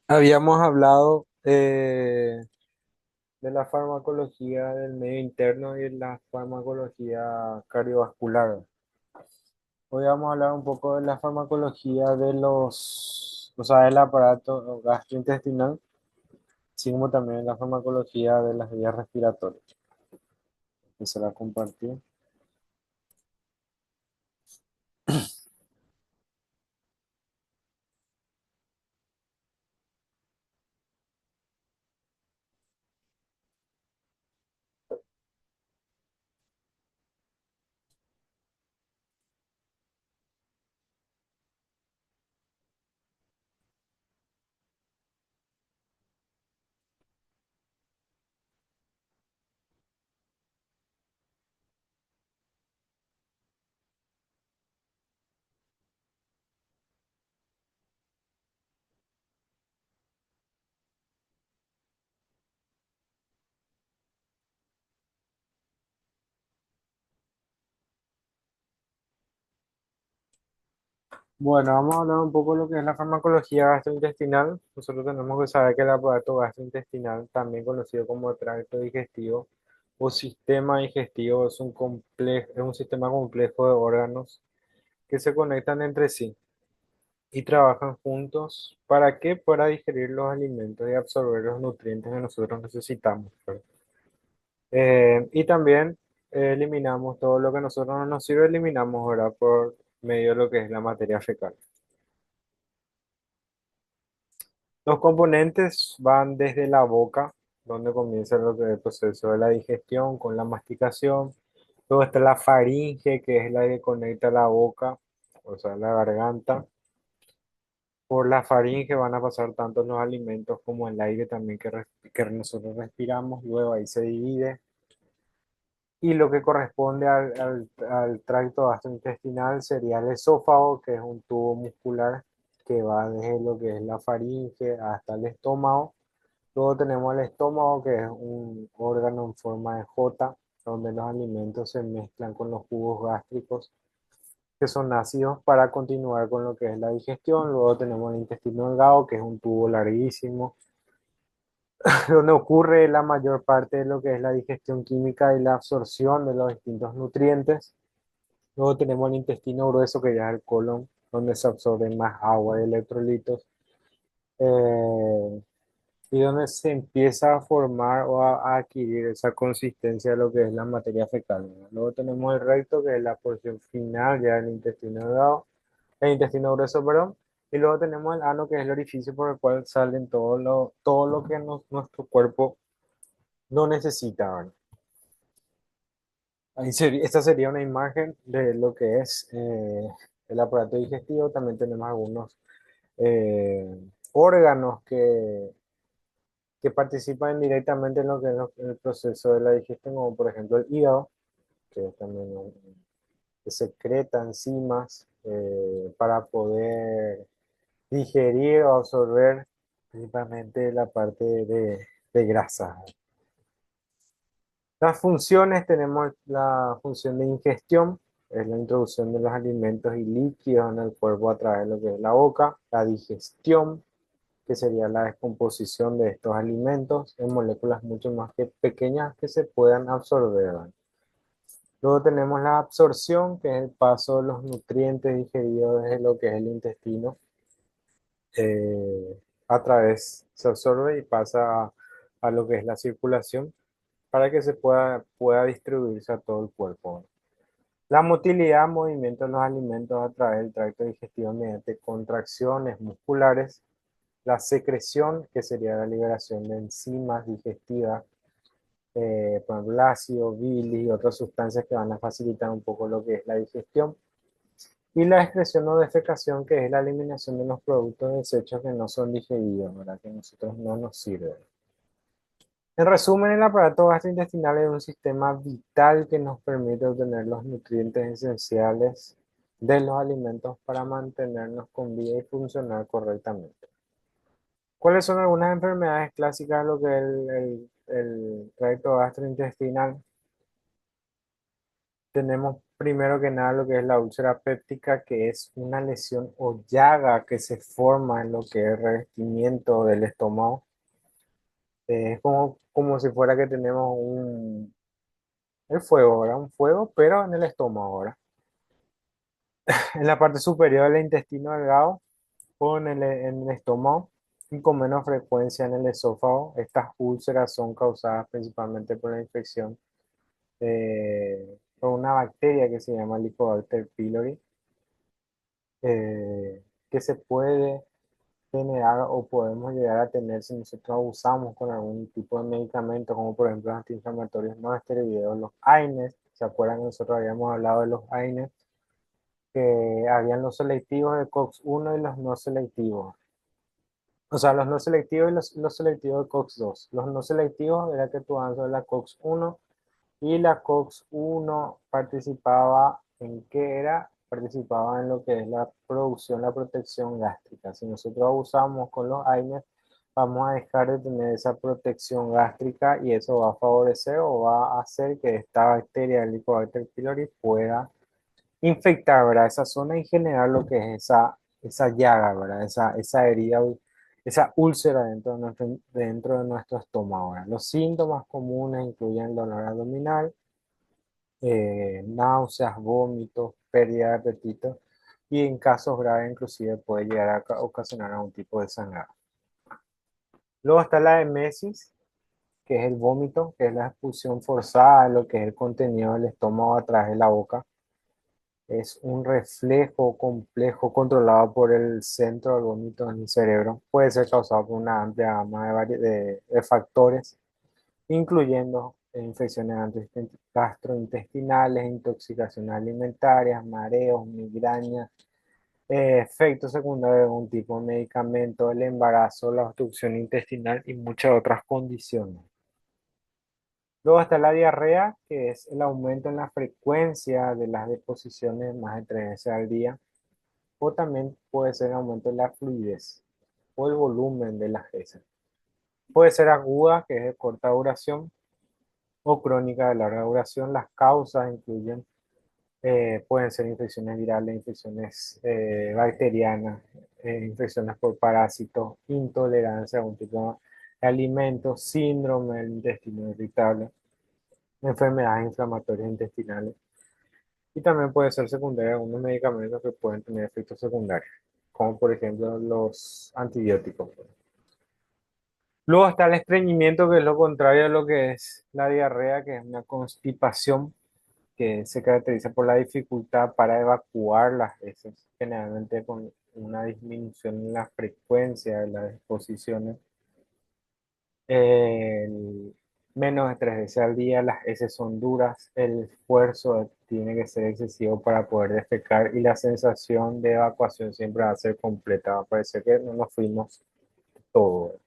Habíamos hablado de la farmacología del medio interno y de la farmacología cardiovascular. Hoy vamos a hablar un poco de la farmacología de o sea, del aparato gastrointestinal, así como también la farmacología de las vías respiratorias. Empezar a compartir. Bueno, vamos a hablar un poco de lo que es la farmacología gastrointestinal. Nosotros tenemos que saber que el aparato gastrointestinal, también conocido como tracto digestivo o sistema digestivo, es un sistema complejo de órganos que se conectan entre sí y trabajan juntos. ¿Para qué? Para digerir los alimentos y absorber los nutrientes que nosotros necesitamos, ¿verdad? Y también eliminamos todo lo que a nosotros no nos sirve, eliminamos, ¿verdad? Por medio de lo que es la materia fecal. Los componentes van desde la boca, donde comienza lo que es el proceso de la digestión con la masticación. Luego está la faringe, que es la que conecta la boca, o sea, la garganta. Por la faringe van a pasar tanto los alimentos como el aire también que nosotros respiramos. Luego ahí se divide. Y lo que corresponde al tracto gastrointestinal sería el esófago, que es un tubo muscular que va desde lo que es la faringe hasta el estómago. Luego tenemos el estómago, que es un órgano en forma de J, donde los alimentos se mezclan con los jugos gástricos, que son ácidos, para continuar con lo que es la digestión. Luego tenemos el intestino delgado, que es un tubo larguísimo, donde ocurre la mayor parte de lo que es la digestión química y la absorción de los distintos nutrientes. Luego tenemos el intestino grueso, que ya es el colon, donde se absorben más agua y electrolitos. Eh, y donde se empieza a formar o a adquirir esa consistencia de lo que es la materia fecal, ¿verdad? Luego tenemos el recto, que es la porción final ya del intestino delgado, el intestino grueso, perdón, y luego tenemos el ano, que es el orificio por el cual salen todo lo que nuestro cuerpo no necesita, ¿verdad? Esta sería una imagen de lo que es el aparato digestivo. También tenemos algunos eh, órganos que participan directamente en lo que es el proceso de la digestión, como por ejemplo el hígado, que es también que secreta enzimas para poder digerir o absorber principalmente la parte de grasa. Las funciones, tenemos la función de ingestión, es la introducción de los alimentos y líquidos en el cuerpo a través de lo que es la boca. La digestión, que sería la descomposición de estos alimentos en moléculas mucho más que pequeñas que se puedan absorber, ¿verdad? Luego tenemos la absorción, que es el paso de los nutrientes digeridos desde lo que es el intestino, a través, se absorbe y pasa a lo que es la circulación para que pueda distribuirse a todo el cuerpo. La motilidad, movimiento de los alimentos a través del tracto digestivo mediante contracciones musculares. La secreción, que sería la liberación de enzimas digestivas, por ejemplo, ácido, bilis y otras sustancias que van a facilitar un poco lo que es la digestión. Y la excreción o defecación, que es la eliminación de los productos desechos que no son digeridos, ¿verdad? Que a nosotros no nos sirven. En resumen, el aparato gastrointestinal es un sistema vital que nos permite obtener los nutrientes esenciales de los alimentos para mantenernos con vida y funcionar correctamente. ¿Cuáles son algunas enfermedades clásicas de lo que es el tracto gastrointestinal? Tenemos Primero que nada, lo que es la úlcera péptica, que es una lesión o llaga que se forma en lo que es el revestimiento del estómago. Es como si fuera que tenemos el fuego, ¿verdad? Un fuego, pero en el estómago, ¿verdad? En la parte superior del intestino delgado o en el estómago y con menos frecuencia en el esófago. Estas úlceras son causadas principalmente por la infección por una bacteria que se llama Helicobacter pylori, que se puede generar o podemos llegar a tener si nosotros abusamos con algún tipo de medicamento, como por ejemplo los antiinflamatorios no esteroideos, los AINES. ¿Se acuerdan que nosotros habíamos hablado de los AINES? Que habían los selectivos de COX-1 y los no selectivos. O sea, los no selectivos y los selectivos de COX-2. Los no selectivos era que tú de la COX-1 y la COX-1 participaba en qué era, participaba en lo que es la producción, la protección gástrica. Si nosotros abusamos con los AINES, vamos a dejar de tener esa protección gástrica y eso va a favorecer o va a hacer que esta bacteria, el Helicobacter pylori, pueda infectar, ¿verdad? Esa zona y generar lo que es esa llaga, ¿verdad? Esa herida, esa úlcera dentro de nuestro estómago, ¿verdad? Los síntomas comunes incluyen dolor abdominal, náuseas, vómitos, pérdida de apetito y en casos graves inclusive puede llegar a ocasionar algún tipo de sangrado. Luego está la emesis, que es el vómito, que es la expulsión forzada de lo que es el contenido del estómago a través de la boca. Es un reflejo complejo controlado por el centro del vómito en el cerebro. Puede ser causado por una amplia gama de factores, incluyendo infecciones gastrointestinales, intoxicaciones alimentarias, mareos, migrañas, efectos secundarios de algún tipo de medicamento, el embarazo, la obstrucción intestinal y muchas otras condiciones. Luego está la diarrea, que es el aumento en la frecuencia de las deposiciones más de 3 veces al día, o también puede ser el aumento de la fluidez o el volumen de las heces. Puede ser aguda, que es de corta duración, o crónica de larga duración. Las causas incluyen, pueden ser infecciones virales, infecciones bacterianas, infecciones por parásitos, intolerancia a algún tipo de alimentos, síndrome del intestino irritable, enfermedades inflamatorias intestinales. Y también puede ser secundaria a algunos medicamentos que pueden tener efectos secundarios, como por ejemplo los antibióticos. Luego está el estreñimiento, que es lo contrario a lo que es la diarrea, que es una constipación que se caracteriza por la dificultad para evacuar las heces, generalmente con una disminución en la frecuencia de las exposiciones. El- Menos de 3 veces al día, las heces son duras, el esfuerzo tiene que ser excesivo para poder defecar y la sensación de evacuación siempre va a ser completa, va a parecer que no nos fuimos todo.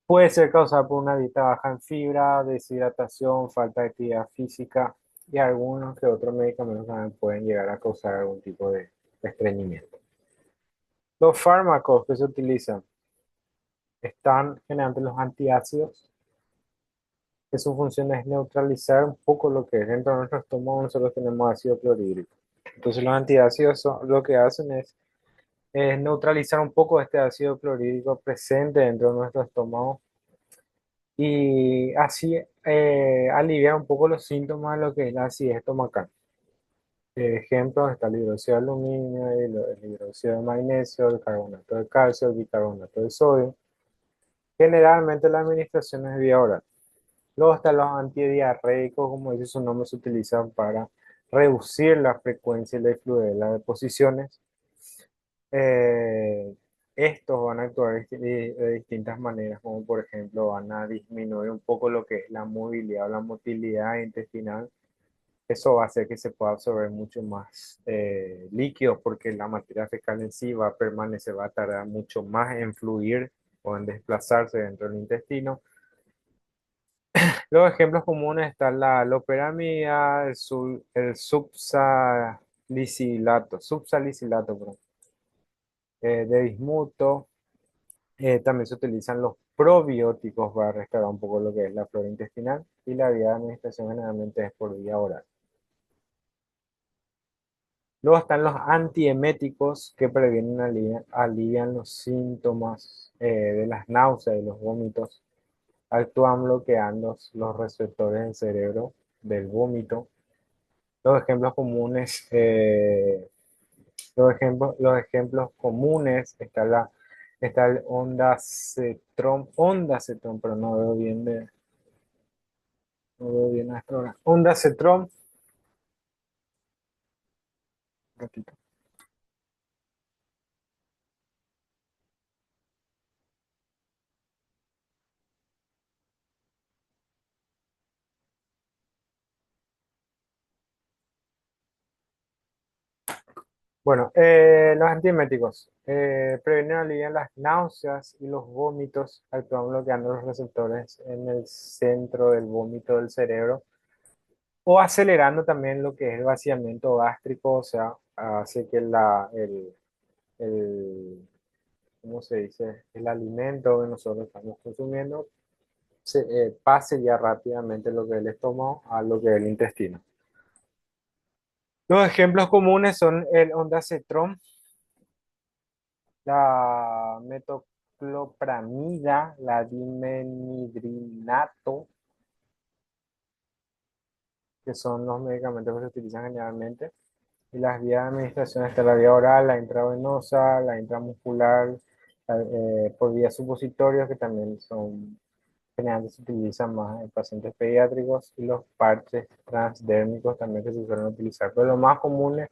Puede ser causada por una dieta baja en fibra, deshidratación, falta de actividad física y algunos que otros medicamentos también pueden llegar a causar algún tipo de estreñimiento. Los fármacos que se utilizan están generalmente los antiácidos, que su función es neutralizar un poco lo que es dentro de nuestro estómago. Nosotros tenemos ácido clorhídrico. Entonces los antiácidos lo que hacen es neutralizar un poco este ácido clorhídrico presente dentro de nuestro estómago y así aliviar un poco los síntomas de lo que es la acidez estomacal. Ejemplos está el hidróxido de aluminio, el hidróxido de magnesio, el carbonato de calcio, el bicarbonato de sodio. Generalmente la administración es vía oral. Luego están los antidiarreicos, como dice su nombre, se utilizan para reducir la frecuencia y la fluidez de las deposiciones. Eh, Estos van a actuar de distintas maneras, como por ejemplo van a disminuir un poco lo que es la movilidad o la motilidad intestinal. Eso va a hacer que se pueda absorber mucho más líquido porque la materia fecal en sí va a permanecer, va a tardar mucho más en fluir o en desplazarse dentro del intestino. Los ejemplos comunes están la loperamida, el subsalicilato, perdón, de bismuto. También se utilizan los probióticos para restaurar un poco lo que es la flora intestinal y la vía de administración generalmente es por vía oral. Luego están los antieméticos que previenen, alivian los síntomas de las náuseas y los vómitos. Actúan bloqueando los receptores del cerebro del vómito. Los ejemplos comunes, los ejemplos comunes está el ondacetrón, pero no veo bien no veo bien hasta ahora. Ondacetrón, ratito. Bueno, los antieméticos previenen o alivian las náuseas y los vómitos, actúan bloqueando los receptores en el centro del vómito del cerebro o acelerando también lo que es el vaciamiento gástrico, o sea, hace que el, ¿cómo se dice? El alimento que nosotros estamos consumiendo pase ya rápidamente lo que es el estómago a lo que es el intestino. Los ejemplos comunes son el ondansetron, la metoclopramida, la dimenhidrinato, que son los medicamentos que se utilizan generalmente. Y las vías de administración está la vía oral, la intravenosa, la intramuscular, por vía supositorios, que también son generalmente se utilizan más en pacientes pediátricos, y los parches transdérmicos también que se suelen utilizar. Pero los más comunes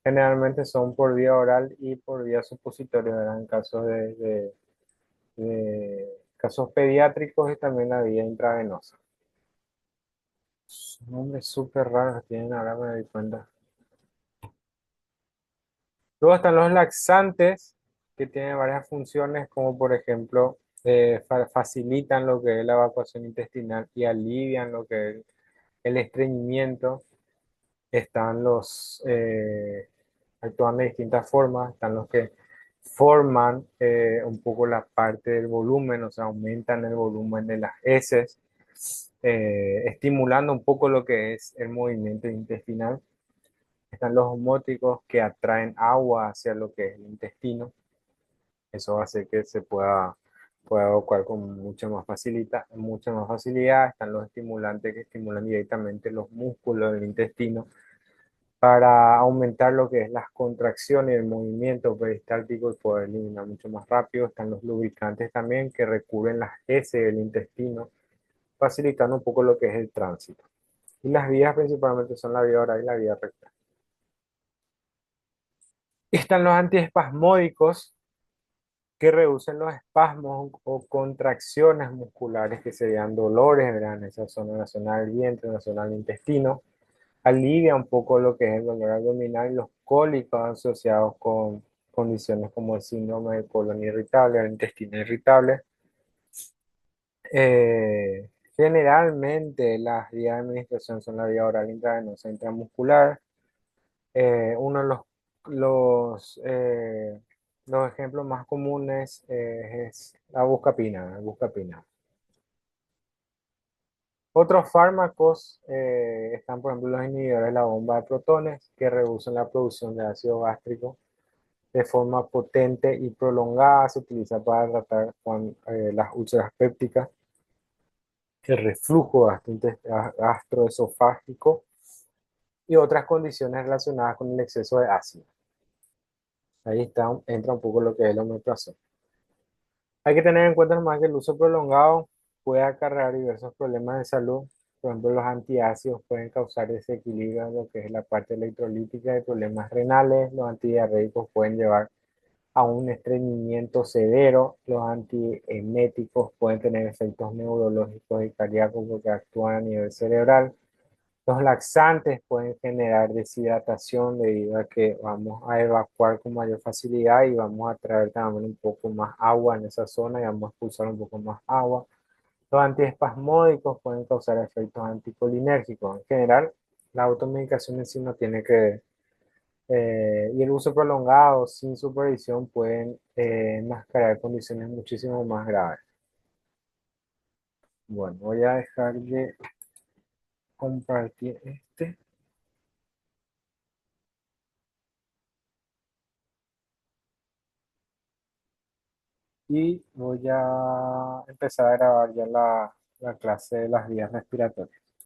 generalmente son por vía oral y por vía supositoria, ¿verdad? En casos de casos pediátricos y también la vía intravenosa. Nombres súper raros que tienen ahora me doy cuenta. Luego están los laxantes, que tienen varias funciones, como por ejemplo, facilitan lo que es la evacuación intestinal y alivian lo que es el estreñimiento. Están actúan de distintas formas, están los que forman un poco la parte del volumen, o sea, aumentan el volumen de las heces, estimulando un poco lo que es el movimiento intestinal. Están los osmóticos que atraen agua hacia lo que es el intestino. Eso hace que pueda evacuar con mucha más facilidad. Están los estimulantes que estimulan directamente los músculos del intestino para aumentar lo que es las contracciones y el movimiento peristáltico y poder eliminar mucho más rápido. Están los lubricantes también que recubren las heces del intestino, facilitando un poco lo que es el tránsito. Y las vías principalmente son la vía oral y la vía rectal. Están los antiespasmódicos que reducen los espasmos o contracciones musculares que serían dolores, ¿verdad? En esa zona, la zona del vientre, en la zona del intestino. Alivia un poco lo que es el dolor abdominal y los cólicos asociados con condiciones como el síndrome de colon irritable, el intestino irritable. Generalmente las vías de administración son la vía oral, intravenosa, intramuscular. Uno de los ejemplos más comunes es la buscapina. Otros fármacos están, por ejemplo, los inhibidores de la bomba de protones, que reducen la producción de ácido gástrico de forma potente y prolongada. Se utiliza para tratar las úlceras pépticas, el reflujo gastroesofágico y otras condiciones relacionadas con el exceso de ácido. Ahí entra un poco lo que es la omeprazol. Hay que tener en cuenta nomás que el uso prolongado puede acarrear diversos problemas de salud. Por ejemplo, los antiácidos pueden causar desequilibrio en lo que es la parte electrolítica y problemas renales. Los antidiarreicos pueden llevar a un estreñimiento severo. Los antieméticos pueden tener efectos neurológicos y cardíacos porque actúan a nivel cerebral. Los laxantes pueden generar deshidratación debido a que vamos a evacuar con mayor facilidad y vamos a traer también un poco más agua en esa zona y vamos a expulsar un poco más agua. Los antiespasmódicos pueden causar efectos anticolinérgicos. En general, la automedicación en sí no tiene que y el uso prolongado sin supervisión pueden enmascarar condiciones muchísimo más graves. Bueno, voy a dejar de compartir este. y voy a empezar a grabar ya la clase de las vías respiratorias.